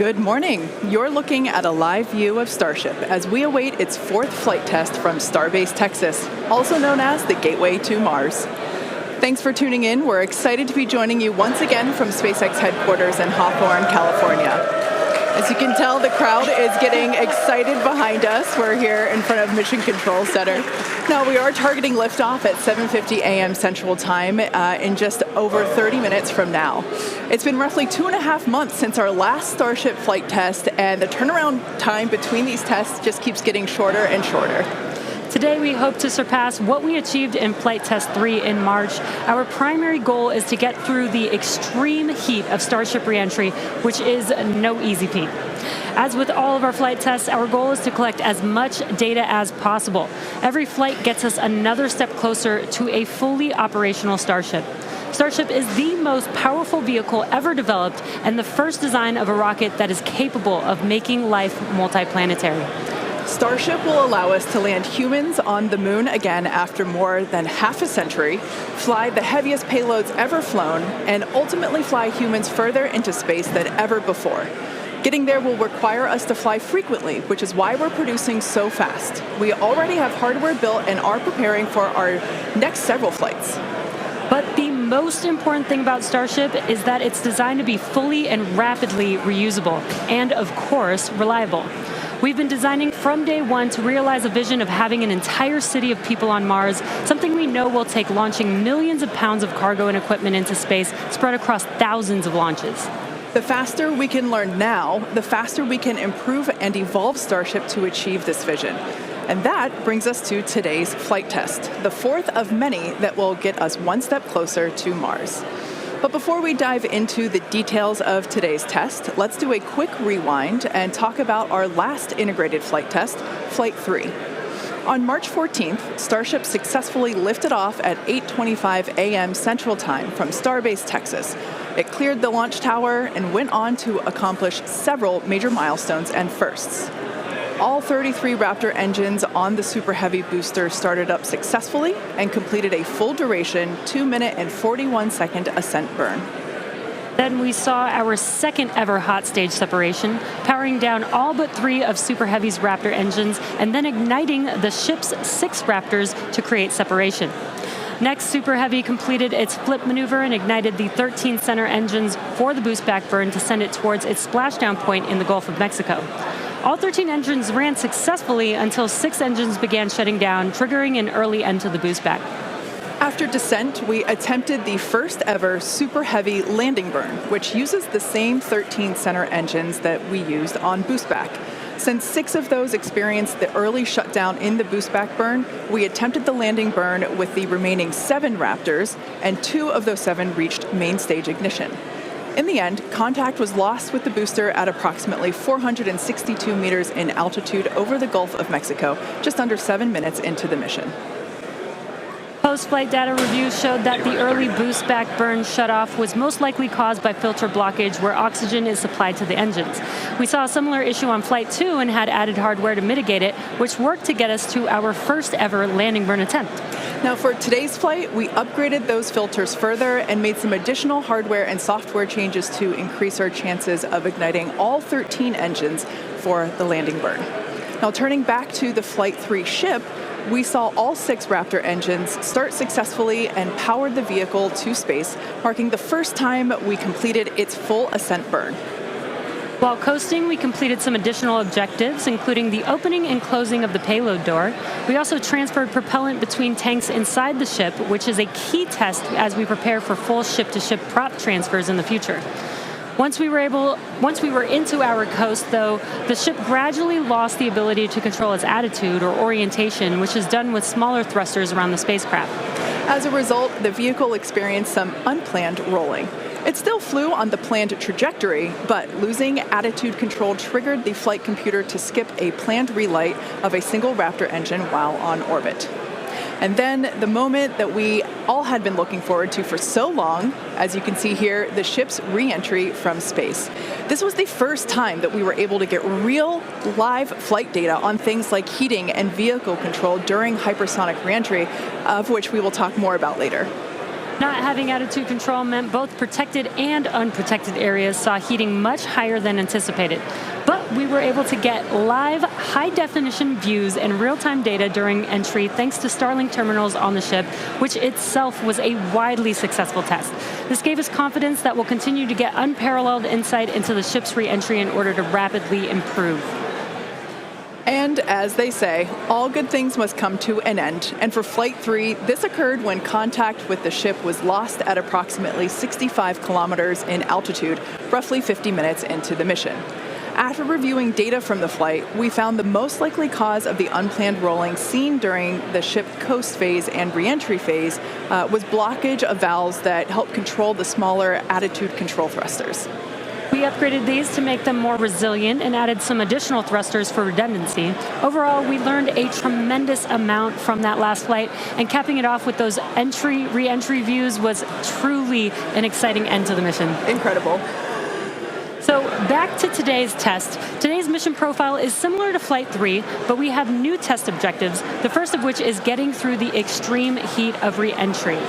Good morning. You're looking at a live view of Starship as we await its fourth flight test from Starbase, Texas, also known as the Gateway to Mars. Thanks for tuning in. We're excited to be joining you once again from SpaceX headquarters in Hawthorne, California. As you can tell, the crowd is getting excited behind us. We're here in front of Mission Control Center. Now, we are targeting liftoff at 7:50 a.m. Central Time in just over 30 minutes from now. It's been roughly 2.5 months since our last Starship flight test, and the turnaround time between these tests just keeps getting shorter and shorter. Today, we hope to surpass what we achieved in Flight Test 3 in March. Our primary goal is to get through the extreme heat of Starship reentry, which is no easy feat. As with all of our flight tests, our goal is to collect as much data as possible. Every flight gets us another step closer to a fully operational Starship. Starship is the most powerful vehicle ever developed and the first design of a rocket that is capable of making life multiplanetary. Starship will allow us to land humans on the moon again after more than half a century, fly the heaviest payloads ever flown, and ultimately fly humans further into space than ever before. Getting there will require us to fly frequently, which is why we're producing so fast. We already have hardware built and are preparing for our next several flights. But the most important thing about Starship is that it's designed to be fully and rapidly reusable, and of course, reliable. We've been designing from day one to realize a vision of having an entire city of people on Mars, something we know will take launching millions of pounds of cargo and equipment into space spread across thousands of launches. The faster we can learn now, the faster we can improve and evolve Starship to achieve this vision. And that brings us to today's flight test, the fourth of many that will get us one step closer to Mars. But before we dive into the details of today's test, let's do a quick rewind and talk about our last integrated flight test, Flight 3. On March 14th, Starship successfully lifted off at 8:25 a.m. Central Time from Starbase, Texas. It cleared the launch tower and went on to accomplish several major milestones and firsts. All 33 Raptor engines on the Super Heavy booster started up successfully and completed a full duration 2-minute and 41-second ascent burn. Then we saw our second ever hot stage separation, powering down all but 3 of Super Heavy's Raptor engines and then igniting the ship's 6 Raptors to create separation. Next, Super Heavy completed its flip maneuver and ignited the 13 center engines for the boost back burn to send it towards its splashdown point in the Gulf of Mexico. All 13 engines ran successfully until 6 engines began shutting down, triggering an early end to the boost back. After descent, we attempted the first ever Super Heavy landing burn, which uses the same 13 center engines that we used on boost back. Since 6 of those experienced the early shutdown in the boost back burn, we attempted the landing burn with the remaining 7 Raptors, and 2 of those 7 reached main stage ignition. In the end, contact was lost with the booster at approximately 462 meters in altitude over the Gulf of Mexico, just under 7 minutes into the mission. Post-flight data reviews showed that the early boost back burn shutoff was most likely caused by filter blockage where oxygen is supplied to the engines. We saw a similar issue on Flight 2 and had added hardware to mitigate it, which worked to get us to our first ever landing burn attempt. Now, for today's flight, we upgraded those filters further and made some additional hardware and software changes to increase our chances of igniting all 13 engines for the landing burn. Now, turning back to the Flight 3 ship, we saw all 6 Raptor engines start successfully and powered the vehicle to space, marking the first time we completed its full ascent burn. While coasting, we completed some additional objectives, including the opening and closing of the payload door. We also transferred propellant between tanks inside the ship, which is a key test as we prepare for full ship-to-ship prop transfers in the future. Once we were into our coast, though, the ship gradually lost the ability to control its attitude or orientation, which is done with smaller thrusters around the spacecraft. As a result, the vehicle experienced some unplanned rolling. It still flew on the planned trajectory, but losing attitude control triggered the flight computer to skip a planned relight of a single Raptor engine while on orbit. And then the moment that we all had been looking forward to for so long, as you can see here, the ship's re-entry from space. This was the first time that we were able to get real live flight data on things like heating and vehicle control during hypersonic re-entry, of which we will talk more about later. Not having attitude control meant both protected and unprotected areas saw heating much higher than anticipated. But we were able to get live, high-definition views and real-time data during entry thanks to Starlink terminals on the ship, which itself was a widely successful test. This gave us confidence that we'll continue to get unparalleled insight into the ship's re-entry in order to rapidly improve. And as they say, all good things must come to an end. And for Flight 3, this occurred when contact with the ship was lost at approximately 65 kilometers in altitude, roughly 50 minutes into the mission. After reviewing data from the flight, we found the most likely cause of the unplanned rolling seen during the ship coast phase and re-entry phase was blockage of valves that help control the smaller attitude control thrusters. We upgraded these to make them more resilient and added some additional thrusters for redundancy. Overall, we learned a tremendous amount from that last flight, and capping it off with those re-entry views was truly an exciting end to the mission. Incredible. So back to today's test. Today's mission profile is similar to Flight 3, but we have new test objectives, the first of which is getting through the extreme heat of re-entry.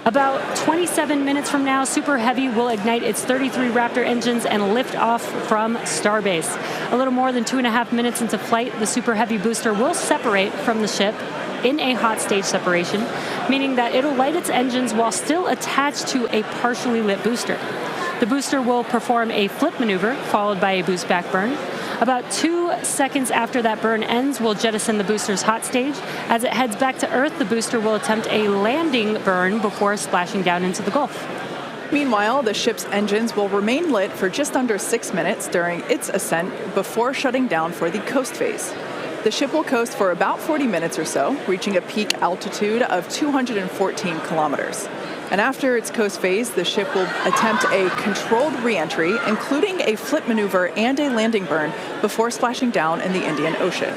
About 27 minutes from now, Super Heavy will ignite its 33 Raptor engines and lift off from Starbase. A little more than 2.5 minutes into flight, the Super Heavy booster will separate from the ship in a hot stage separation, meaning that it'll light its engines while still attached to a partially lit booster. The booster will perform a flip maneuver, followed by a boost back burn. About 2 seconds after that burn ends, we'll jettison the booster's hot stage. As it heads back to Earth, the booster will attempt a landing burn before splashing down into the Gulf. Meanwhile, the ship's engines will remain lit for just under 6 minutes during its ascent before shutting down for the coast phase. The ship will coast for about 40 minutes or so, reaching a peak altitude of 214 kilometers. And after its coast phase, the ship will attempt a controlled re-entry, including a flip maneuver and a landing burn, before splashing down in the Indian Ocean.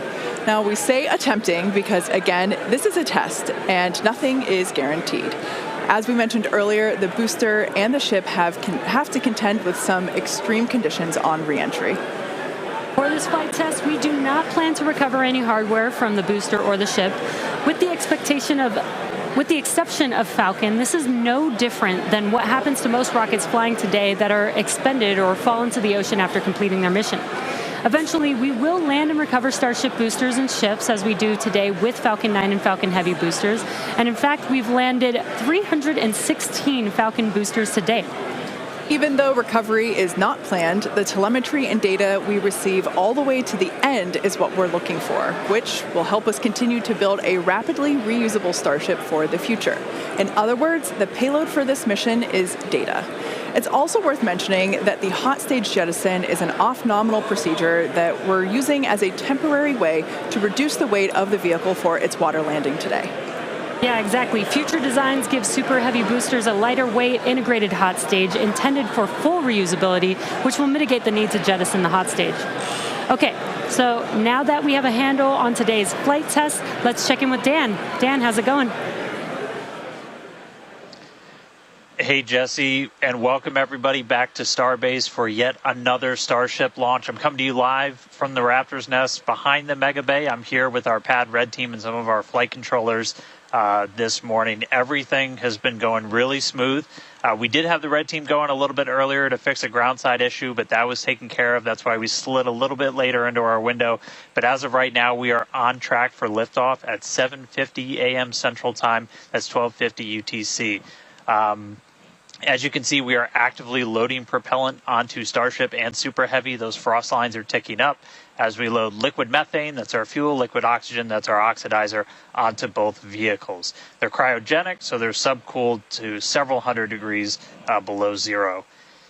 Now, we say attempting because, again, this is a test and nothing is guaranteed. As we mentioned earlier, the booster and the ship have to contend with some extreme conditions on re-entry. For this flight test, we do not plan to recover any hardware from the booster or the ship. With the exception of Falcon, this is no different than what happens to most rockets flying today that are expended or fall into the ocean after completing their mission. Eventually, we will land and recover Starship boosters and ships, as we do today with Falcon 9 and Falcon Heavy boosters. And in fact, we've landed 316 Falcon boosters to date. Even though recovery is not planned, the telemetry and data we receive all the way to the end is what we're looking for, which will help us continue to build a rapidly reusable Starship for the future. In other words, the payload for this mission is data. It's also worth mentioning that the hot stage jettison is an off-nominal procedure that we're using as a temporary way to reduce the weight of the vehicle for its water landing today. Yeah, exactly. Future designs give Super Heavy boosters a lighter weight integrated hot stage intended for full reusability, which will mitigate the need to jettison the hot stage. Okay, so now that we have a handle on today's flight test, let's check in with Dan. Dan, how's it going? Hey, Jesse, and welcome everybody back to Starbase for yet another Starship launch. I'm coming to you live from the Raptor's nest behind the Mega Bay. I'm here with our Pad Red team and some of our flight controllers this morning. Everything has been going really smooth. We did have the Red team going a little bit earlier to fix a ground side issue, but that was taken care of. That's why we slid a little bit later into our window. But as of right now, we are on track for liftoff at 7:50 a.m. Central Time. That's 12:50 UTC. As you can see, we are actively loading propellant onto Starship and Super Heavy. Those frost lines are ticking up as we load liquid methane, that's our fuel, liquid oxygen, that's our oxidizer, onto both vehicles. They're cryogenic, so they're subcooled to several hundred degrees below zero.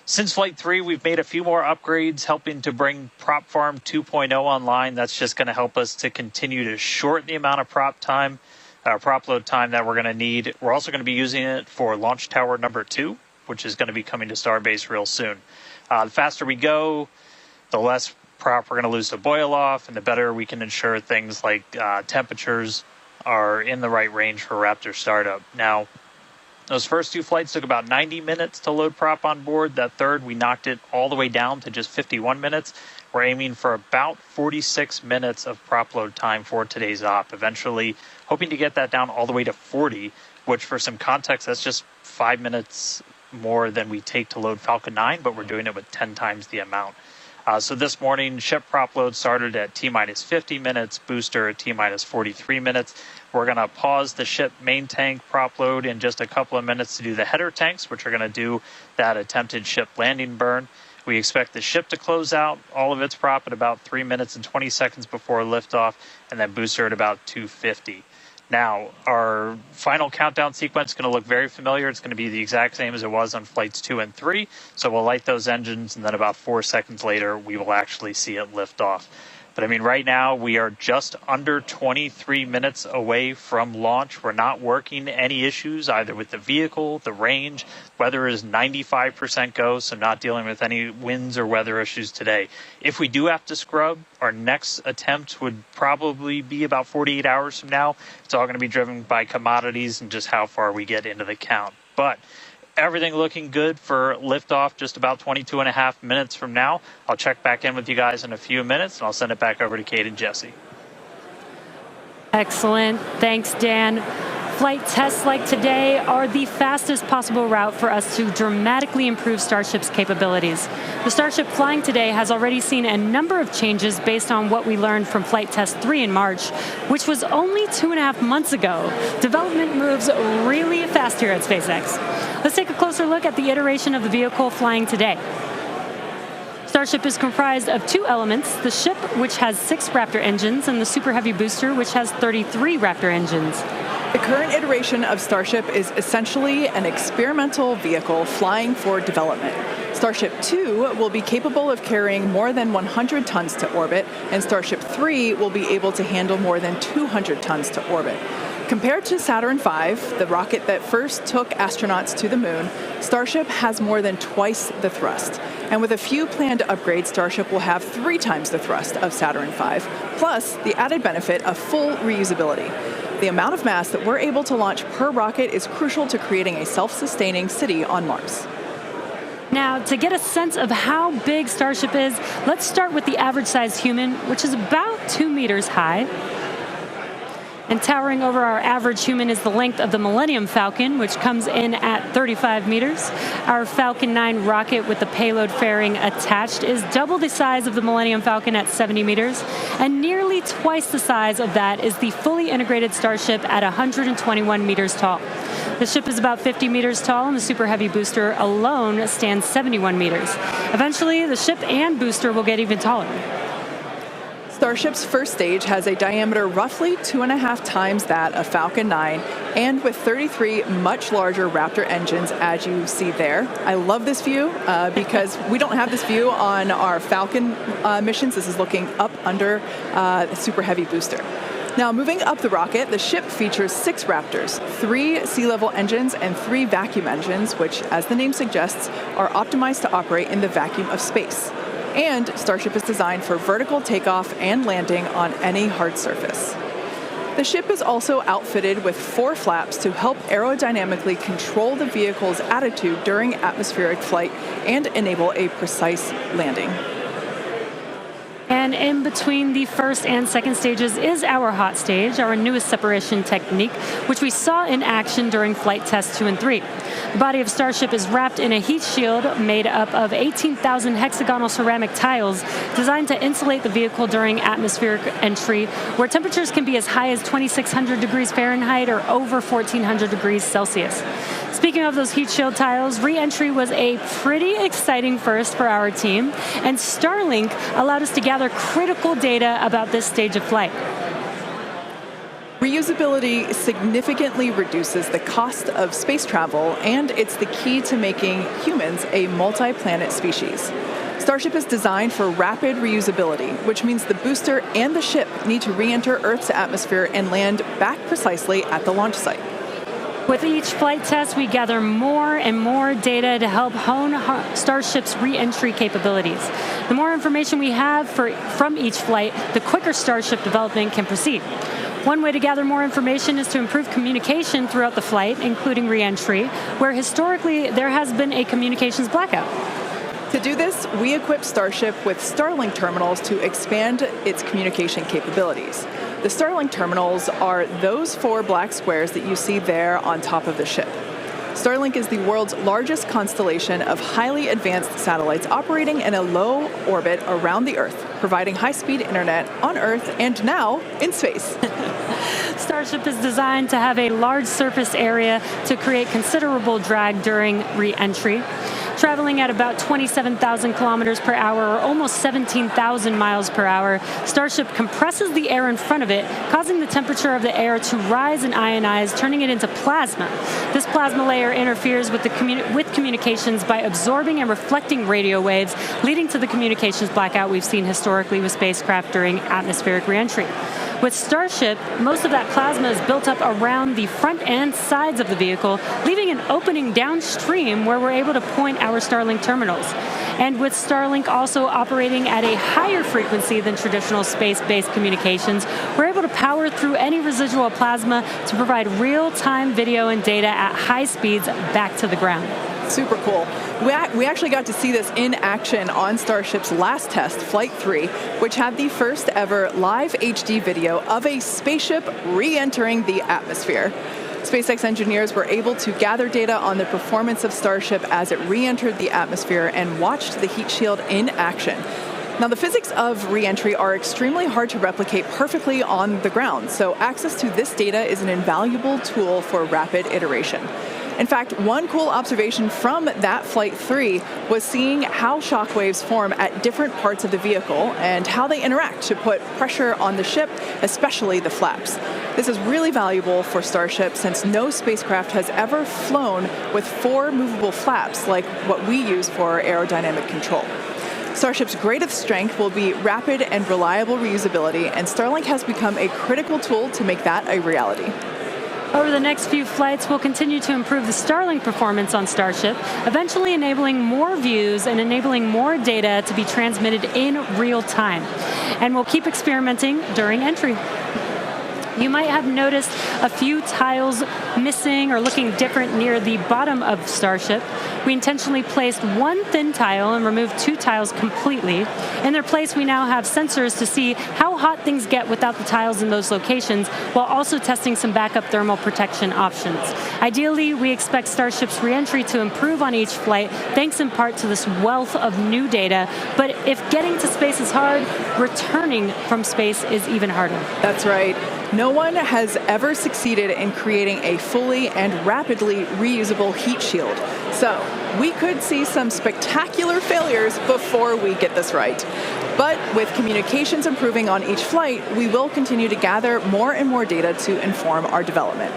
Since Flight 3, we've made a few more upgrades, helping to bring Prop Farm 2.0 online. That's just going to help us to continue to shorten the amount of prop load time that we're going to need. We're also going to be using it for Launch Tower number 2, which is going to be coming to Starbase real soon. The faster we go, the less prop we're going to lose to boil off, and the better we can ensure things like temperatures are in the right range for Raptor startup. Now, Those first two flights took about 90 minutes to load prop on board. That third, we knocked it all the way down to just 51 minutes. We're aiming for about 46 minutes of prop load time for today's op, eventually hoping to get that down all the way to 40, which for some context, that's just 5 minutes more than we take to load Falcon 9, but we're doing it with 10 times the amount. So this morning, ship prop load started at T-minus 50 minutes, booster at T-minus 43 minutes. We're going to pause the ship main tank prop load in just a couple of minutes to do the header tanks, which are going to do that attempted ship landing burn. We expect the ship to close out all of its prop at about 3 minutes and 20 seconds before liftoff, and then booster at about 2:50. Now, our final countdown sequence is going to look very familiar. It's going to be the exact same as it was on flights 2 and 3. So we'll light those engines, and then about 4 seconds later, we will actually see it lift off. But I mean, right now, we are just under 23 minutes away from launch. We're not working any issues either with the vehicle, the range. Weather is 95% go, so not dealing with any winds or weather issues today. If we do have to scrub, our next attempt would probably be about 48 hours from now. It's all going to be driven by commodities and just how far we get into the count. But everything looking good for liftoff just about 22 and a half minutes from now. I'll check back in with you guys in a few minutes, and I'll send it back over to Kate and Jesse. Excellent. Thanks, Dan. Flight tests like today are the fastest possible route for us to dramatically improve Starship's capabilities. The Starship flying today has already seen a number of changes based on what we learned from Flight Test 3 in March, which was only 2.5 months ago. Development moves really fast here at SpaceX. Let's take a closer look at the iteration of the vehicle flying today. Starship is comprised of two elements, the ship, which has 6 Raptor engines, and the Super Heavy booster, which has 33 Raptor engines. The current iteration of Starship is essentially an experimental vehicle flying for development. Starship 2 will be capable of carrying more than 100 tons to orbit, and Starship 3 will be able to handle more than 200 tons to orbit. Compared to Saturn V, the rocket that first took astronauts to the moon, Starship has more than twice the thrust. And with a few planned upgrades, Starship will have 3 times the thrust of Saturn V, plus the added benefit of full reusability. The amount of mass that we're able to launch per rocket is crucial to creating a self-sustaining city on Mars. Now, to get a sense of how big Starship is, let's start with the average-sized human, which is about 2 meters high. And towering over our average human is the length of the Millennium Falcon, which comes in at 35 meters. Our Falcon 9 rocket with the payload fairing attached is double the size of the Millennium Falcon at 70 meters, and nearly twice the size of that is the fully integrated Starship at 121 meters tall. The ship is about 50 meters tall, and the Super Heavy booster alone stands 71 meters. Eventually, the ship and booster will get even taller. Starship's first stage has a diameter roughly 2.5 times that of Falcon 9, and with 33 much larger Raptor engines, as you see there. I love this view because we don't have this view on our Falcon missions. This is looking up under the Super Heavy booster. Now, moving up the rocket, the ship features 6 Raptors, 3 sea-level engines, and 3 vacuum engines, which, as the name suggests, are optimized to operate in the vacuum of space. And Starship is designed for vertical takeoff and landing on any hard surface. The ship is also outfitted with 4 flaps to help aerodynamically control the vehicle's attitude during atmospheric flight and enable a precise landing. And in between the first and second stages is our hot stage, our newest separation technique, which we saw in action during flight tests 2 and 3. The body of Starship is wrapped in a heat shield made up of 18,000 hexagonal ceramic tiles designed to insulate the vehicle during atmospheric entry, where temperatures can be as high as 2,600 degrees Fahrenheit or over 1,400 degrees Celsius. Speaking of those heat shield tiles, re-entry was a pretty exciting first for our team, and Starlink allowed us to gather critical data about this stage of flight. Reusability significantly reduces the cost of space travel, and it's the key to making humans a multi-planet species. Starship is designed for rapid reusability, which means the booster and the ship need to re-enter Earth's atmosphere and land back precisely at the launch site. With each flight test, we gather more and more data to help hone Starship's re-entry capabilities. The more information we have from each flight, the quicker Starship development can proceed. One way to gather more information is to improve communication throughout the flight, including re-entry, where historically there has been a communications blackout. To do this, we equipped Starship with Starlink terminals to expand its communication capabilities. The Starlink terminals are those 4 black squares that you see there on top of the ship. Starlink is the world's largest constellation of highly advanced satellites operating in a low orbit around the Earth, providing high-speed internet on Earth and now in space. Starship is designed to have a large surface area to create considerable drag during re-entry. Traveling at about 27,000 kilometers per hour, or almost 17,000 miles per hour, Starship compresses the air in front of it, causing the temperature of the air to rise and ionize, turning it into plasma. This plasma layer interferes with communications by absorbing and reflecting radio waves, leading to the communications blackout we've seen historically with spacecraft during atmospheric reentry. With Starship, most of that plasma is built up around the front and sides of the vehicle, leaving an opening downstream where we're able to point our Starlink terminals. And with Starlink also operating at a higher frequency than traditional space-based communications, we're able to power through any residual plasma to provide real-time video and data at high speeds back to the ground. Super cool. We actually got to see this in action on Starship's last test, Flight 3, which had the first ever live HD video of a spaceship re-entering the atmosphere. SpaceX engineers were able to gather data on the performance of Starship as it re-entered the atmosphere and watched the heat shield in action. Now, the physics of re-entry are extremely hard to replicate perfectly on the ground, so access to this data is an invaluable tool for rapid iteration. In fact, one cool observation from that Flight 3 was seeing how shockwaves form at different parts of the vehicle and how they interact to put pressure on the ship, especially the flaps. This is really valuable for Starship since no spacecraft has ever flown with 4 movable flaps like what we use for aerodynamic control. Starship's greatest strength will be rapid and reliable reusability, and Starlink has become a critical tool to make that a reality. Over the next few flights, we'll continue to improve the Starlink performance on Starship, eventually enabling more views and enabling more data to be transmitted in real time. And we'll keep experimenting during entry. You might have noticed a few tiles missing or looking different near the bottom of Starship. We intentionally placed 1 thin tile and removed 2 tiles completely. In their place, we now have sensors to see how hot things get without the tiles in those locations, while also testing some backup thermal protection options. Ideally, we expect Starship's re-entry to improve on each flight, thanks in part to this wealth of new data. But if getting to space is hard, returning from space is even harder. That's right. No one has ever succeeded in creating a fully and rapidly reusable heat shield. So we could see some spectacular failures before we get this right. But with communications improving on each flight, we will continue to gather more and more data to inform our development.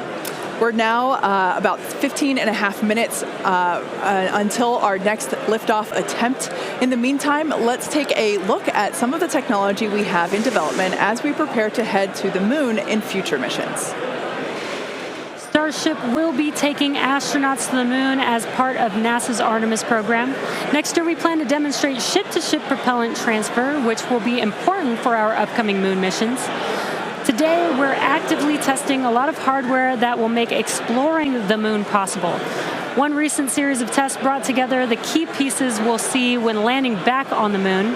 We're now about 15 and a half minutes until our next liftoff attempt. In the meantime, let's take a look at some of the technology we have in development as we prepare to head to the moon in future missions. Starship will be taking astronauts to the moon as part of NASA's Artemis program. Next year, we plan to demonstrate ship-to-ship propellant transfer, which will be important for our upcoming moon missions. Today, we're actively testing a lot of hardware that will make exploring the moon possible. One recent series of tests brought together the key pieces we'll see when landing back on the moon: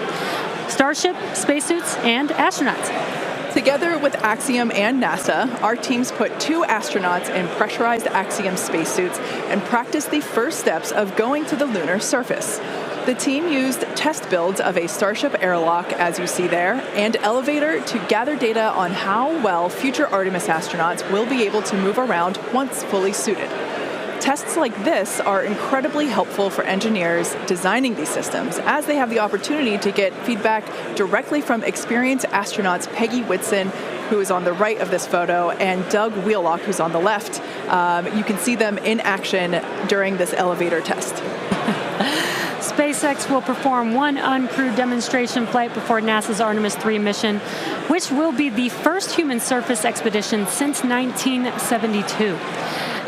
Starship, spacesuits, and astronauts. Together with Axiom and NASA, our teams put 2 astronauts in pressurized Axiom spacesuits and practiced the first steps of going to the lunar surface. The team used test builds of a Starship airlock, as you see there, and elevator to gather data on how well future Artemis astronauts will be able to move around once fully suited. Tests like this are incredibly helpful for engineers designing these systems, as they have the opportunity to get feedback directly from experienced astronauts Peggy Whitson, who is on the right of this photo, and Doug Wheelock, who's on the left. You can see them in action during this elevator test. SpaceX will perform 1 uncrewed demonstration flight before NASA's Artemis 3 mission, which will be the first human surface expedition since 1972.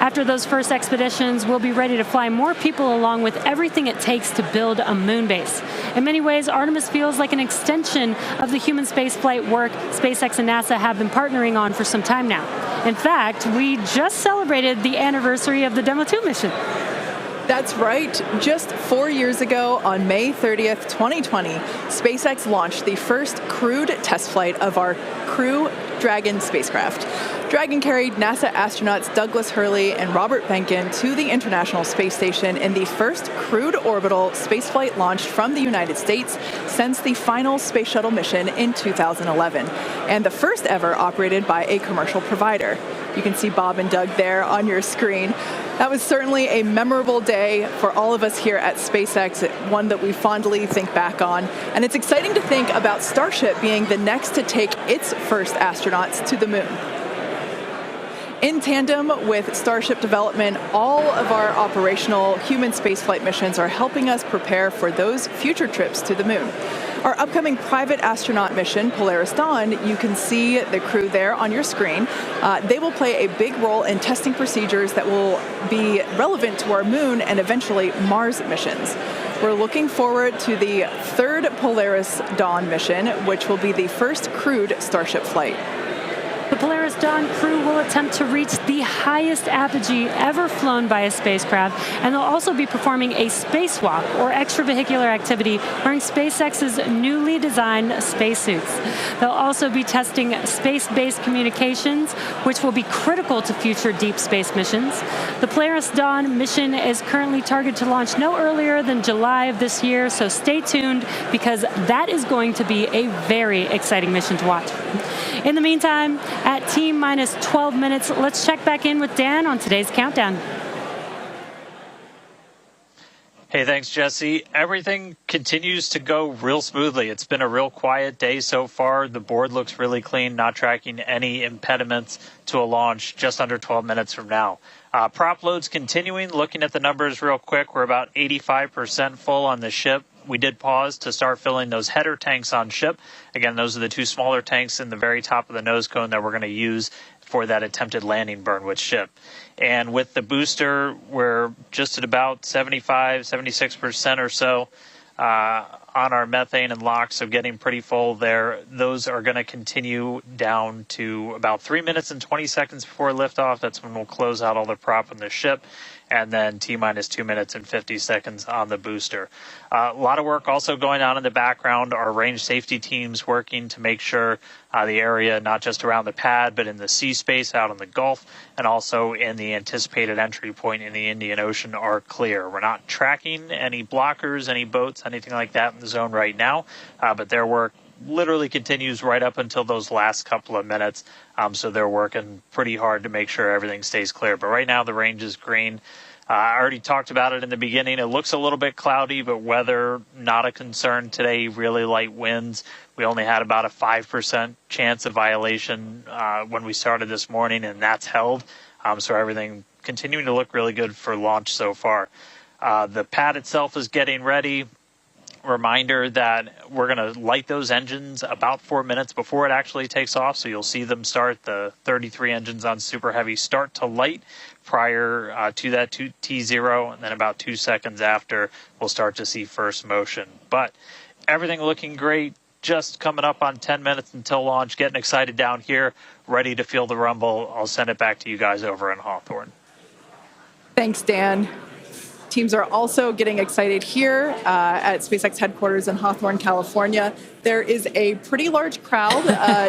After those first expeditions, we'll be ready to fly more people along with everything it takes to build a moon base. In many ways, Artemis feels like an extension of the human spaceflight work SpaceX and NASA have been partnering on for some time now. In fact, we just celebrated the anniversary of the Demo 2 mission. That's right. Just 4 years ago, on May 30th, 2020, SpaceX launched the first crewed test flight of our Crew Dragon spacecraft. Dragon carried NASA astronauts Douglas Hurley and Robert Behnken to the International Space Station in the first crewed orbital spaceflight launched from the United States since the final Space Shuttle mission in 2011, and the first ever operated by a commercial provider. You can see Bob and Doug there on your screen. That was certainly a memorable day for all of us here at SpaceX, one that we fondly think back on. And it's exciting to think about Starship being the next to take its first astronauts to the moon. In tandem with Starship development, all of our operational human spaceflight missions are helping us prepare for those future trips to the moon. Our upcoming private astronaut mission, Polaris Dawn, you can see the crew there on your screen. They will play a big role in testing procedures that will be relevant to our moon and eventually Mars missions. We're looking forward to the third Polaris Dawn mission, which will be the first crewed Starship flight. The Polaris Dawn crew will attempt to reach the highest apogee ever flown by a spacecraft, and they'll also be performing a spacewalk, or extravehicular activity, wearing SpaceX's newly designed spacesuits. They'll also be testing space-based communications, which will be critical to future deep space missions. The Polaris Dawn mission is currently targeted to launch no earlier than July of this year, so stay tuned, because that is going to be a very exciting mission to watch. In the meantime, at T-minus 12 minutes, let's check back in with Dan on today's countdown. Hey, thanks, Jesse. Everything continues to go real smoothly. It's been a real quiet day so far. The board looks really clean, not tracking any impediments to a launch just under 12 minutes from now. Prop loads continuing. Looking at the numbers real quick, we're about 85% full on the ship. We did pause to start filling those header tanks on ship. Again, those are the two smaller tanks in the very top of the nose cone that we're going to use for that attempted landing burn with ship. And with the booster, we're just at about 75, 76% or so on our methane and LOX, so getting pretty full there. Those are going to continue down to about 3 minutes and 20 seconds before liftoff. That's when we'll close out all the prop on the ship. And then T-minus 2 minutes and 50 seconds on the booster. A lot of work also going on in the background. Our range safety teams working to make sure the area, not just around the pad, but in the sea space out in the Gulf, and also in the anticipated entry point in the Indian Ocean, are clear. We're not tracking any blockers, any boats, anything like that in the zone right now, but their work literally continues right up until those last couple of minutes. So they're working pretty hard to make sure everything stays clear. But right now the range is green. I already talked about it in the beginning. It looks a little bit cloudy, but weather not a concern today. Really light winds. We only had about a 5% chance of violation when we started this morning, and that's held. So everything continuing to look really good for launch so far. The pad itself is getting ready. Reminder that we're going to light those engines about 4 minutes before it actually takes off. So you'll see them start. The 33 engines on Super Heavy start to light prior to that T0, and then about 2 seconds after, we'll start to see first motion. But everything looking great. Just coming up on 10 minutes until launch. Getting excited down here, ready to feel the rumble. I'll send it back to you guys over in Hawthorne. Thanks, Dan. Teams are also getting excited here at SpaceX headquarters in Hawthorne, California. There is a pretty large crowd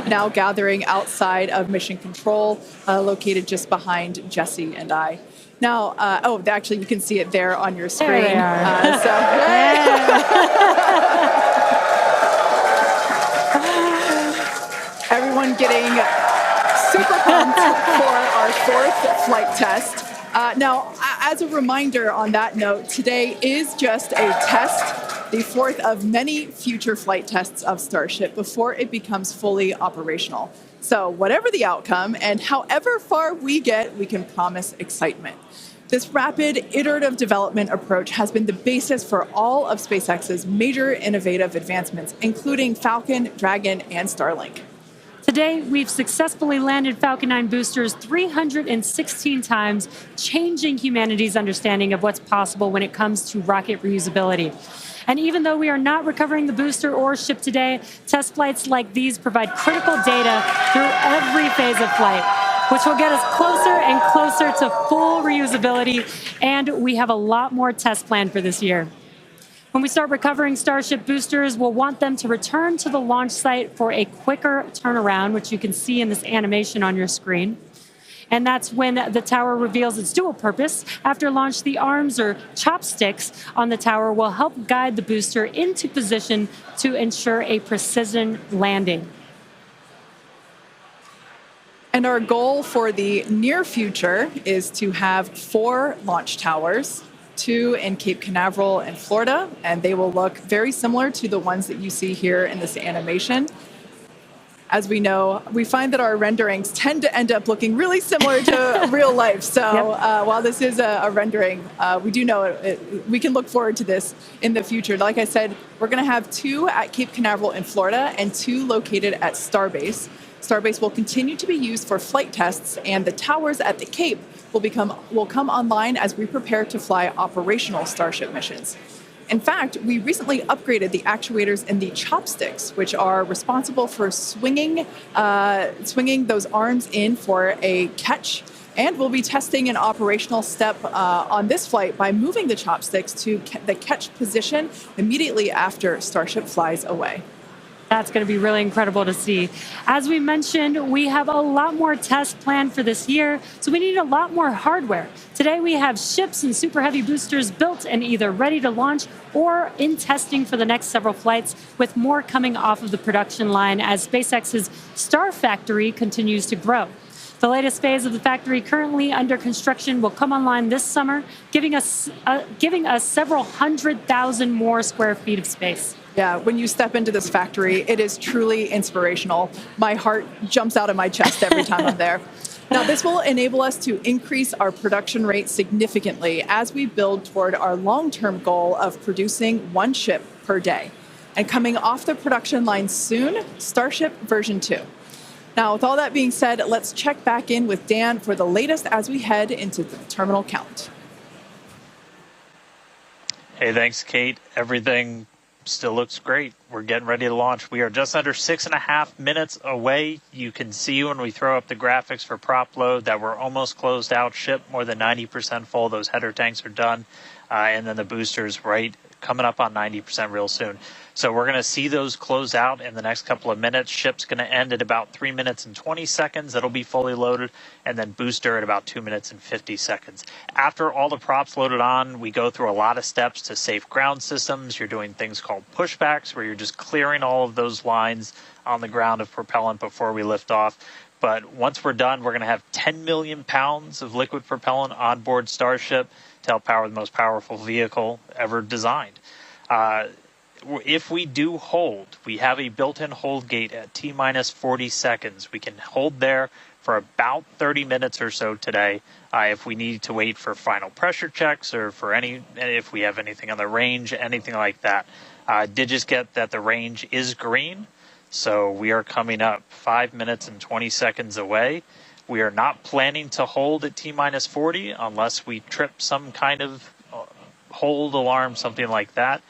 now gathering outside of Mission Control, located just behind Jesse and I. Now, actually, you can see it there on your screen. There they are. Everyone getting super pumped for our fourth flight test. Now, as a reminder on that note, today is just a test, the fourth of many future flight tests of Starship before it becomes fully operational. So whatever the outcome and however far we get, we can promise excitement. This rapid, iterative development approach has been the basis for all of SpaceX's major innovative advancements, including Falcon, Dragon, and Starlink. Today, we've successfully landed Falcon 9 boosters 316 times, changing humanity's understanding of what's possible when it comes to rocket reusability. And even though we are not recovering the booster or ship today, test flights like these provide critical data through every phase of flight, which will get us closer and closer to full reusability, and we have a lot more tests planned for this year. When we start recovering Starship boosters, we'll want them to return to the launch site for a quicker turnaround, which you can see in this animation on your screen. And that's when the tower reveals its dual purpose. After launch, the arms or chopsticks on the tower will help guide the booster into position to ensure a precision landing. And our goal for the near future is to have 4 launch towers, 2 in Cape Canaveral in Florida, and they will look very similar to the ones that you see here in this animation. As we know, we find that our renderings tend to end up looking really similar to real life. So while this is a rendering, we do know we can look forward to this in the future. Like I said, we're going to have 2 at Cape Canaveral in Florida and 2 located at Starbase. Starbase will continue to be used for flight tests, and the towers at the Cape will come online as we prepare to fly operational Starship missions. In fact, we recently upgraded the actuators in the chopsticks, which are responsible for swinging those arms in for a catch. And we'll be testing an operational step on this flight by moving the chopsticks to the catch position immediately after Starship flies away. That's going to be really incredible to see. As we mentioned, we have a lot more tests planned for this year, so we need a lot more hardware. Today we have ships and Super Heavy boosters built and either ready to launch or in testing for the next several flights, with more coming off of the production line as SpaceX's Star Factory continues to grow. The latest phase of the factory currently under construction will come online this summer, giving us several 100,000 more square feet of space. Yeah, when you step into this factory, it is truly inspirational. My heart jumps out of my chest every time I'm there. Now, this will enable us to increase our production rate significantly as we build toward our long-term goal of producing 1 ship per day. And coming off the production line soon, Starship version 2. Now, with all that being said, let's check back in with Dan for the latest as we head into the terminal count. Hey, thanks, Kate. Everything still looks great. We're getting ready to launch. We are just under 6.5 minutes away. You can see when we throw up the graphics for prop load that we're almost closed out. Ship more than 90% full. Those header tanks are done. And then the boosters right coming up on 90% real soon. So we're going to see those close out in the next couple of minutes. Ship's going to end at about 3 minutes and 20 seconds. It'll be fully loaded. And then booster at about 2 minutes and 50 seconds. After all the props loaded on, we go through a lot of steps to safe ground systems. You're doing things called pushbacks, where you're just clearing all of those lines on the ground of propellant before we lift off. But once we're done, we're going to have 10 million pounds of liquid propellant on board Starship to help power the most powerful vehicle ever designed. If we do hold, we have a built-in hold gate at T-minus 40 seconds. We can hold there for about 30 minutes or so today if we need to wait for final pressure checks or for if we have anything on the range, anything like that. Did just get that the range is green, so we are coming up 5 minutes and 20 seconds away. We are not planning to hold at T-minus 40 unless we trip some kind of hold alarm, something like that.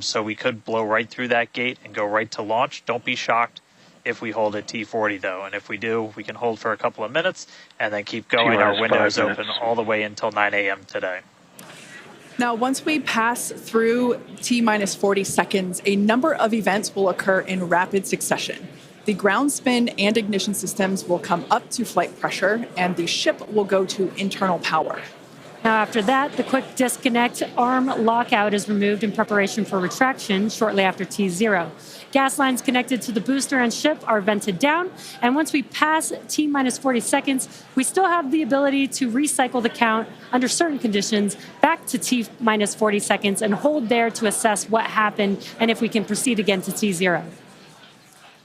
So we could blow right through that gate and go right to launch. Don't be shocked if we hold at T40, though. And if we do, we can hold for a couple of minutes and then keep going. Our window is open all the way until 9 a.m. today. Now, once we pass through T-minus 40 seconds, a number of events will occur in rapid succession. The ground spin and ignition systems will come up to flight pressure, and the ship will go to internal power. Now, after that, the quick disconnect arm lockout is removed in preparation for retraction shortly after T0. Gas lines connected to the booster and ship are vented down, and once we pass T-minus 40 seconds, we still have the ability to recycle the count under certain conditions back to T-minus 40 seconds and hold there to assess what happened and if we can proceed again to T0.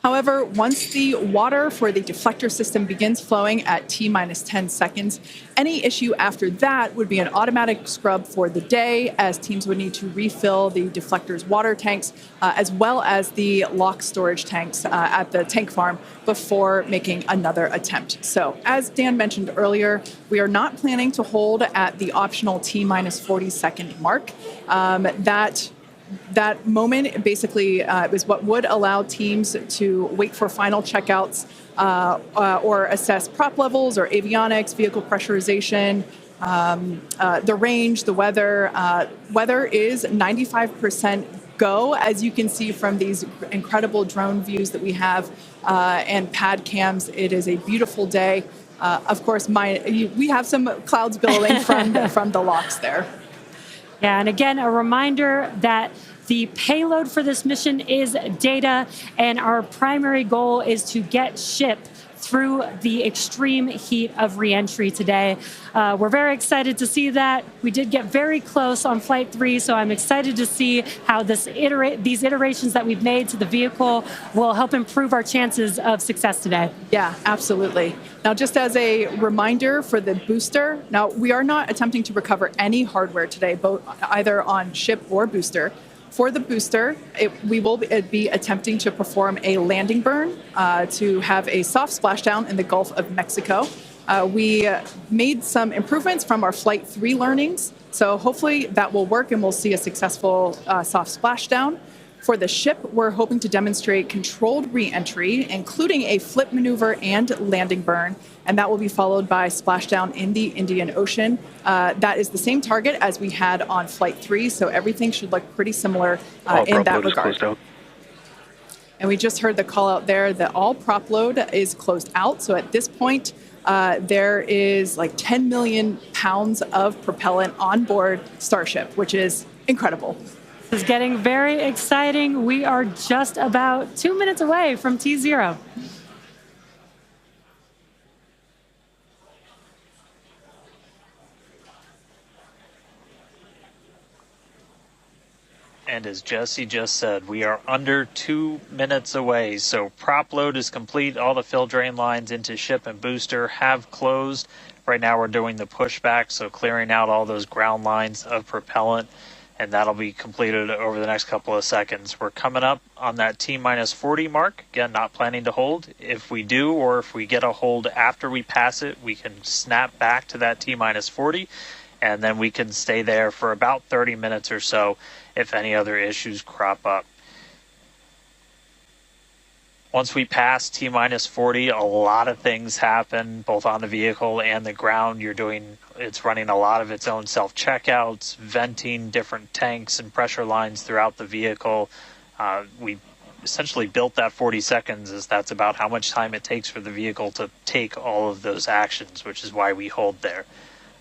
However, once the water for the deflector system begins flowing at T minus 10 seconds, any issue after that would be an automatic scrub for the day, as teams would need to refill the deflector's water tanks, as well as the lock storage tanks at the tank farm before making another attempt. So, as Dan mentioned earlier, we are not planning to hold at the optional T minus 40 second mark. That moment basically is what would allow teams to wait for final checkouts or assess prop levels or avionics, vehicle pressurization, the range, the weather. Weather is 95% go, as you can see from these incredible drone views that we have and pad cams. It is a beautiful day. Of course, we have some clouds billowing from the locks there. Yeah, and again, a reminder that the payload for this mission is data, and our primary goal is to get ship through the extreme heat of reentry today. We're very excited to see that. We did get very close on Flight 3, so I'm excited to see how these iterations that we've made to the vehicle will help improve our chances of success today. Yeah, absolutely. Now, just as a reminder for the booster, now we are not attempting to recover any hardware today, either on ship or booster. For the booster, we will be attempting to perform a landing burn to have a soft splashdown in the Gulf of Mexico. We made some improvements from our Flight 3 learnings, so hopefully that will work and we'll see a successful soft splashdown. For the ship, we're hoping to demonstrate controlled re-entry, including a flip maneuver and landing burn, and that will be followed by splashdown in the Indian Ocean. That is the same target as we had on Flight 3, so everything should look pretty similar in that regard. And we just heard the call out there that all prop load is closed out, so at this point, there is like 10 million pounds of propellant on board Starship, which is incredible. This is getting very exciting. We are just about 2 minutes away from T0. And as Jesse just said, we are under 2 minutes away. So prop load is complete. All the fill drain lines into ship and booster have closed. Right now we're doing the pushback, so clearing out all those ground lines of propellant. And that'll be completed over the next couple of seconds. We're coming up on that T-minus 40 mark. Again, not planning to hold. If we do, or if we get a hold after we pass it, we can snap back to that T-minus 40, and then we can stay there for about 30 minutes or so if any other issues crop up. Once we pass T-minus 40, a lot of things happen, both on the vehicle and the ground. It's running a lot of its own self-checkouts, venting different tanks and pressure lines throughout the vehicle. We essentially built that 40 seconds as that's about how much time it takes for the vehicle to take all of those actions, which is why we hold there.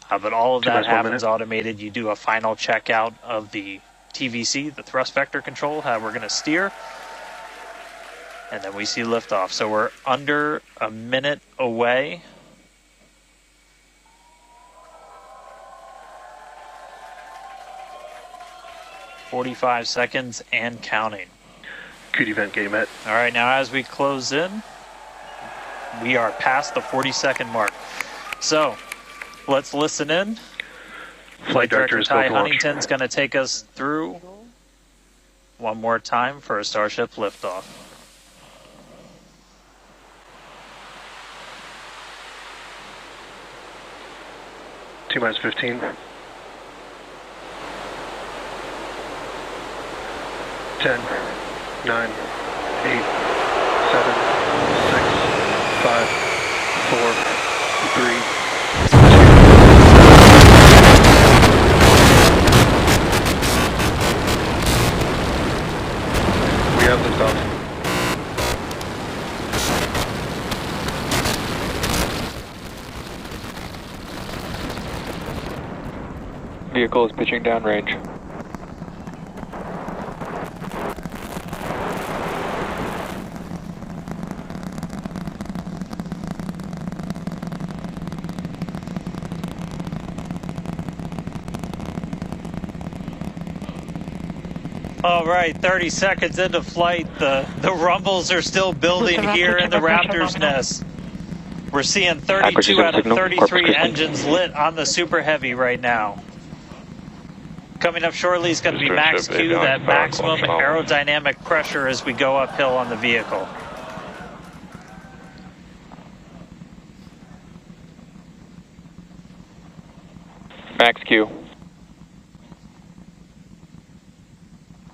But all of that happens automated. You do a final checkout of the TVC, the thrust vector control, how we're going to steer. And then we see liftoff. So we're under a minute away. "45 seconds and counting. Good event, gate met. All right, now as we close in, we are past the 40-second mark. So let's listen in. Flight Director Ty Huntington's going to take us through one more time for a Starship liftoff. T-minus 15. 10, 9, 8, 7, 6, 5, 4, 3, 2. We have liftoff. Vehicle is pitching downrange. All right, 30 seconds into flight. The rumbles are still building here in the Raptor's nest. We're seeing 32 out of 33 engines lit on the Super Heavy right now. Coming up shortly is going to be max Q, that maximum aerodynamic pressure as we go uphill on the vehicle. Max Q.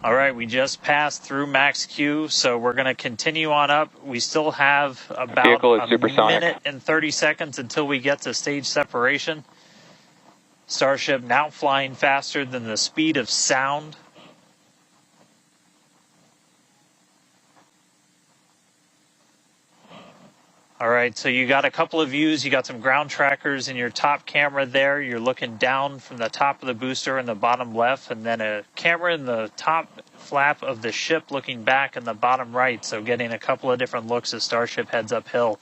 All right, we just passed through max Q, so we're going to continue on up. We still have about a minute and 30 seconds until we get to stage separation. Starship now flying faster than the speed of sound. All right, so you got a couple of views. You got some ground trackers in your top camera there. You're looking down from the top of the booster in the bottom left, and then a camera in the top flap of the ship looking back in the bottom right, so getting a couple of different looks as Starship heads uphill.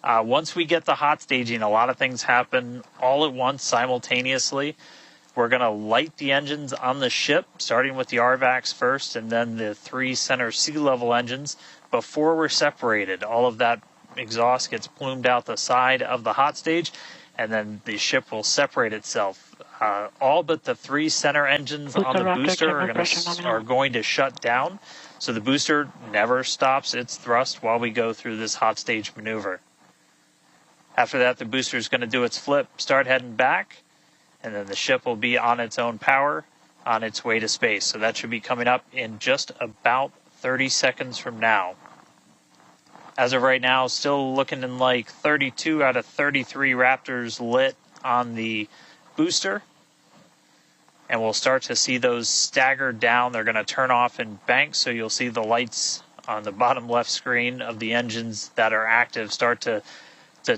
Once we get the hot staging, a lot of things happen all at once simultaneously. We're going to light the engines on the ship, starting with the RVACs first, and then the 3 center sea level engines before we're separated. All of that exhaust gets plumed out the side of the hot stage, and then the ship will separate itself. All but the 3 center engines on the booster are going to shut down, so the booster never stops its thrust while we go through this hot stage maneuver. After that, the booster is going to do its flip, start heading back, and then the ship will be on its own power on its way to space. So that should be coming up in just about 30 seconds from now. As of right now, still looking in like 32 out of 33 Raptors lit on the booster. And we'll start to see those stagger down. They're going to turn off in banks, so you'll see the lights on the bottom left screen of the engines that are active start to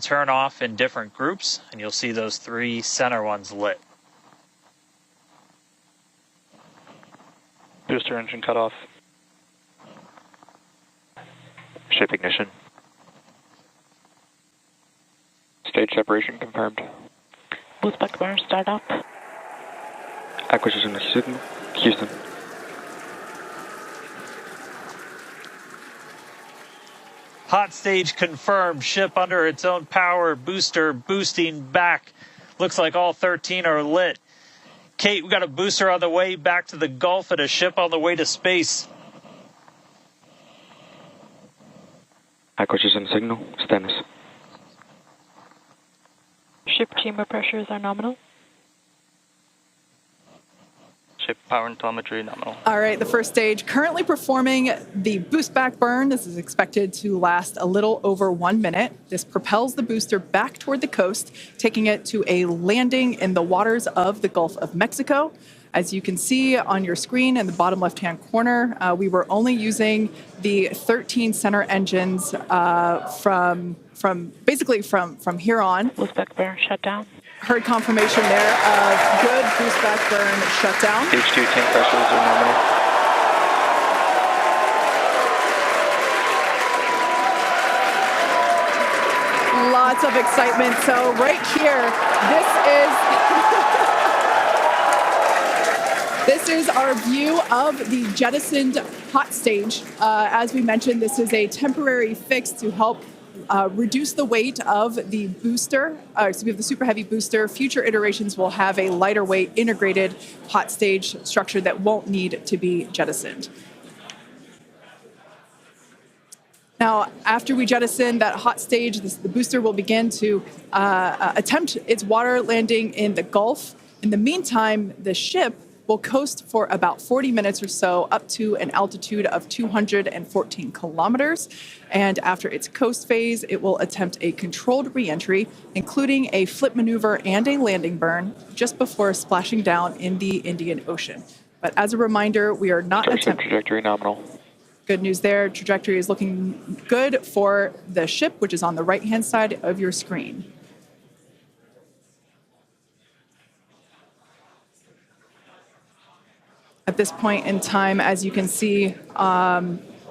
turn off in different groups, and you'll see those 3 center ones lit. Booster engine cut off. Ship ignition. Stage separation confirmed. Boost back burn start up. Acquisition signal. Houston. Hot stage confirmed. Ship under its own power. Booster boosting back. Looks like all 13 are lit. Kate, we got a booster on the way back to the Gulf and a ship on the way to space. Acquisition signal. Stennis. Ship chamber pressures are nominal. Ship power and telemetry nominal. All right, the first stage currently performing the boost back burn. This is expected to last a little over 1 minute. This propels the booster back toward the coast, taking it to a landing in the waters of the Gulf of Mexico. As you can see on your screen in the bottom left-hand corner, we were only using the 13 center engines from here on. Boost back burn shut down. Heard confirmation there of good boost back burn shutdown. Stage 2 tank pressures are nominal. Lots of excitement. So right here, this is our view of the jettisoned hot stage. As we mentioned, this is a temporary fix to help reduce the weight of the booster, the Super Heavy booster. Future iterations will have a lighter weight integrated hot stage structure that won't need to be jettisoned. Now, after we jettison that hot stage, the booster will begin to attempt its water landing in the Gulf. In the meantime, the ship will coast for about 40 minutes or so up to an altitude of 214 kilometers. And after its coast phase, it will attempt a controlled reentry, including a flip maneuver and a landing burn just before splashing down in the Indian Ocean. But as a reminder, we are not attempting... Trajectory nominal. Good news there. Trajectory is looking good for the ship, which is on the right-hand side of your screen. At this point in time, as you can see,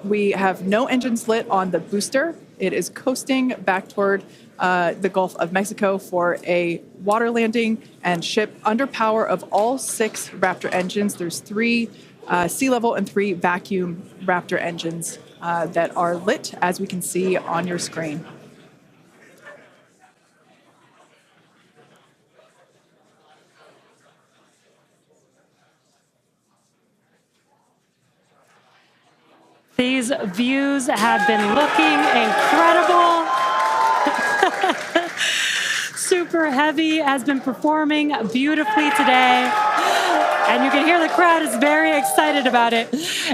we have no engines lit on the booster. It is coasting back toward the Gulf of Mexico for a water landing and ship under power of all 6 Raptor engines. There's 3 sea level and 3 vacuum Raptor engines that are lit, as we can see on your screen. These views have been looking incredible. Super Heavy has been performing beautifully today. And you can hear the crowd is very excited about it.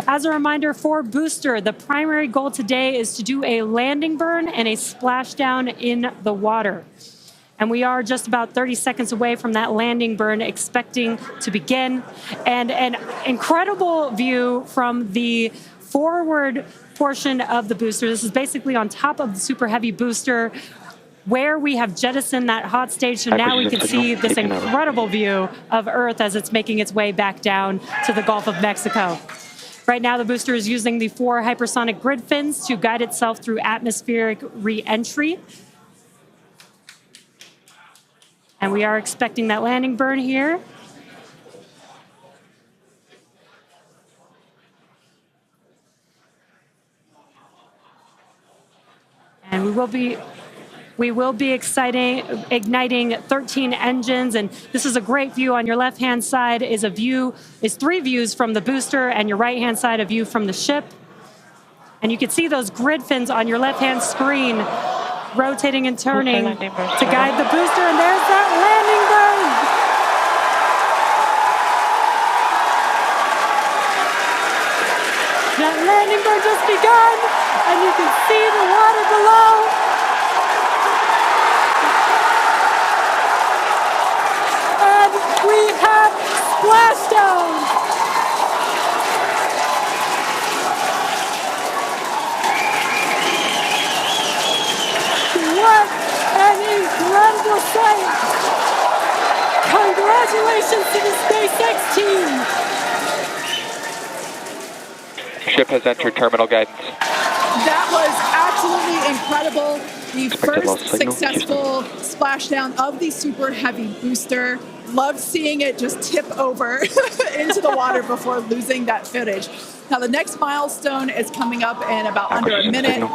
As a reminder for Booster, the primary goal today is to do a landing burn and a splashdown in the water. And we are just about 30 seconds away from that landing burn expecting to begin. And an incredible view from the forward portion of the booster. This is basically on top of the Super Heavy booster where we have jettisoned that hot stage. So now we can see this incredible view of Earth as it's making its way back down to the Gulf of Mexico. Right now, the booster is using the 4 hypersonic grid fins to guide itself through atmospheric re-entry. And we are expecting that landing burn here. And we will be igniting 13 engines, and this is a great view. On your left-hand side is 3 views from the booster, and your right-hand side a view from the ship. And you can see those grid fins on your left-hand screen rotating and turning to guide the booster, and there's that landing burn. That landing burn just begun, and you can see the water below. And we have splashdown. What an incredible sight! Congratulations to the SpaceX team! Ship has entered terminal guidance. That was absolutely incredible. The first successful splashdown of the Super Heavy booster. Loved seeing it just tip over into the water before losing that footage. Now the next milestone is coming up in about under a minute.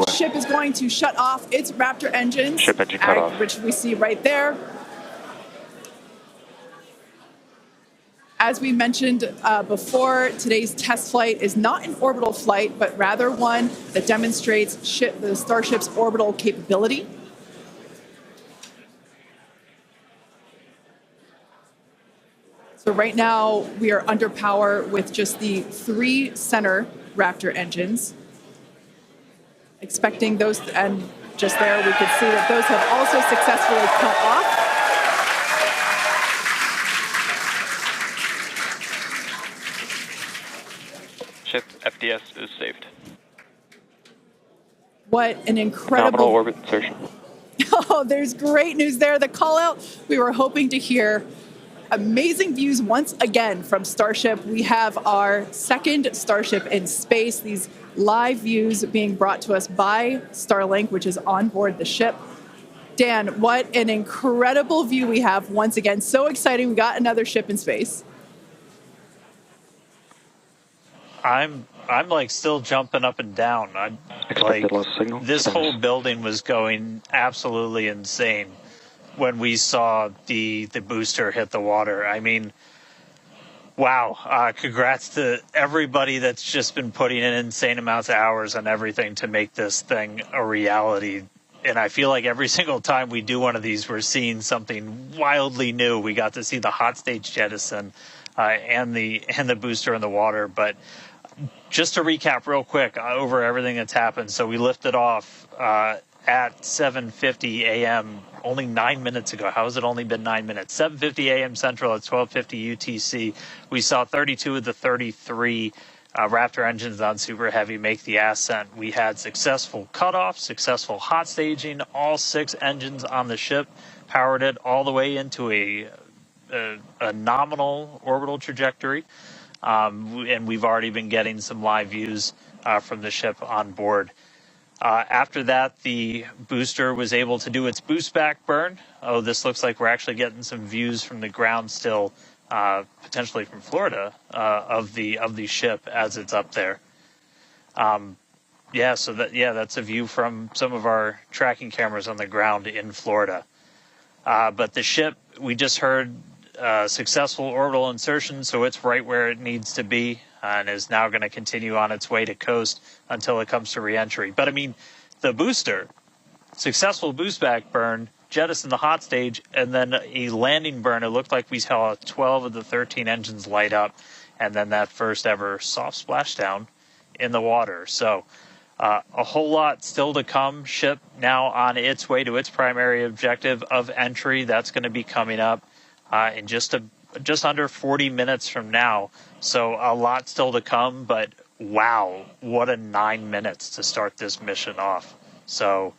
Ship is going to shut off its Raptor engines, Ship engine cut off, which we see right there. As we mentioned before, today's test flight is not an orbital flight, but rather one that demonstrates the Starship's orbital capability. So right now, we are under power with just the 3 center Raptor engines. Expecting those, and just there we could see that those have also successfully cut off. Ship FDS is saved. What an incredible Nominal orbit insertion. Oh, there's great news there. The call out we were hoping to hear. Amazing views once again from Starship. We have our second Starship in space. These live views being brought to us by Starlink, which is on board the ship. Dan, what an incredible view we have once again. So exciting. We got another ship in space. I'm like still jumping up and down. I'm like, this whole building was going absolutely insane when we saw the booster hit the water. I mean, wow. Congrats to everybody that's just been putting in insane amounts of hours on everything to make this thing a reality. And I feel like every single time we do one of these, we're seeing something wildly new. We got to see the hot stage jettison and the booster in the water. But just to recap real quick over everything that's happened. So we lifted off at 7:50 a.m. only 9 minutes ago. How has it only been 9 minutes? 7:50 a.m. Central at 12:50 UTC. We saw 32 of the 33 Raptor engines on Super Heavy make the ascent. We had successful cutoff, successful hot staging. All 6 engines on the ship powered it all the way into a nominal orbital trajectory. And we've already been getting some live views from the ship on board. After that, the booster was able to do its boost back burn. Oh, this looks like we're actually getting some views from the ground still potentially from Florida, of the ship as it's up there. That's a view from some of our tracking cameras on the ground in Florida. But the ship, we just heard successful orbital insertion, so it's right where it needs to be, and is now going to continue on its way to coast until it comes to reentry. But I mean, the booster, successful boost back burn, jettison the hot stage, and then a landing burn. It looked like we saw 12 of the 13 engines light up, and then that first ever soft splashdown in the water. So a whole lot still to come. Ship now on its way to its primary objective of entry. That's going to be coming up in just under 40 minutes from now. So a lot still to come, but wow, what a 9 minutes to start this mission off. So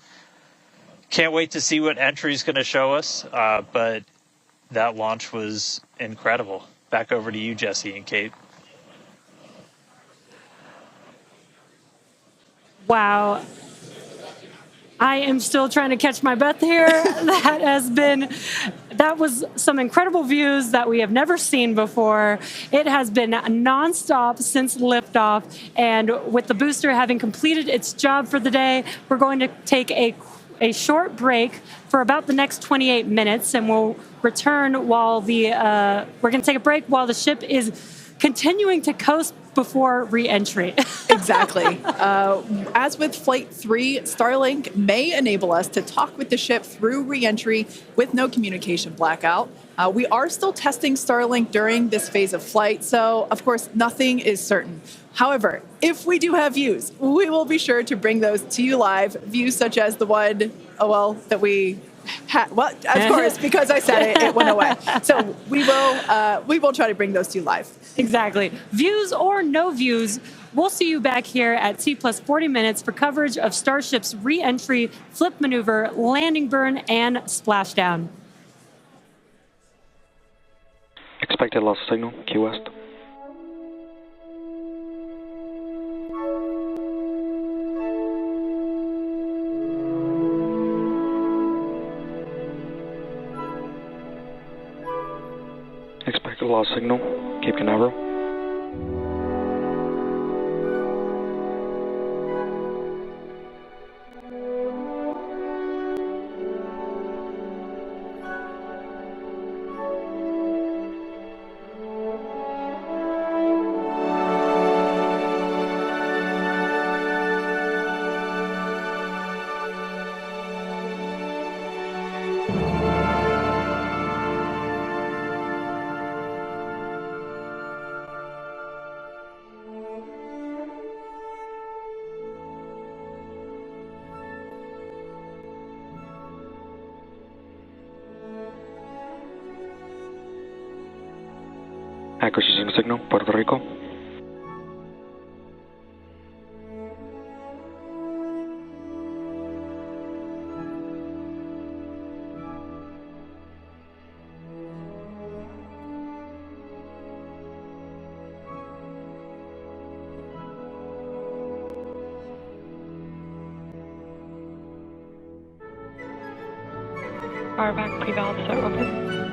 can't wait to see what entry is going to show us, but that launch was incredible. Back over to you, Jesse and Kate. Wow. I am still trying to catch my breath here. That was some incredible views that we have never seen before. It has been nonstop since liftoff, and with the booster having completed its job for the day, we're going to take a short break for about the next 28 minutes, and we'll return while we're going to take a break while the ship is continuing to coast before re-entry. Exactly. As with Flight 3, Starlink may enable us to talk with the ship through re-entry with no communication blackout. We are still testing Starlink during this phase of flight, so of course nothing is certain. However, if we do have views, we will be sure to bring those to you live. Views such as the one, that we had. Well, of course, because I said it, it went away. So we will try to bring those to you live. Exactly. Views or no views, we'll see you back here at T plus 40 minutes for coverage of Starship's re-entry, flip maneuver, landing burn, and splashdown. Expected loss of signal, Key West. Expected loss signal, Cape Canaveral. Acquisition signal, Puerto Rico. RVAC pre-valves are open.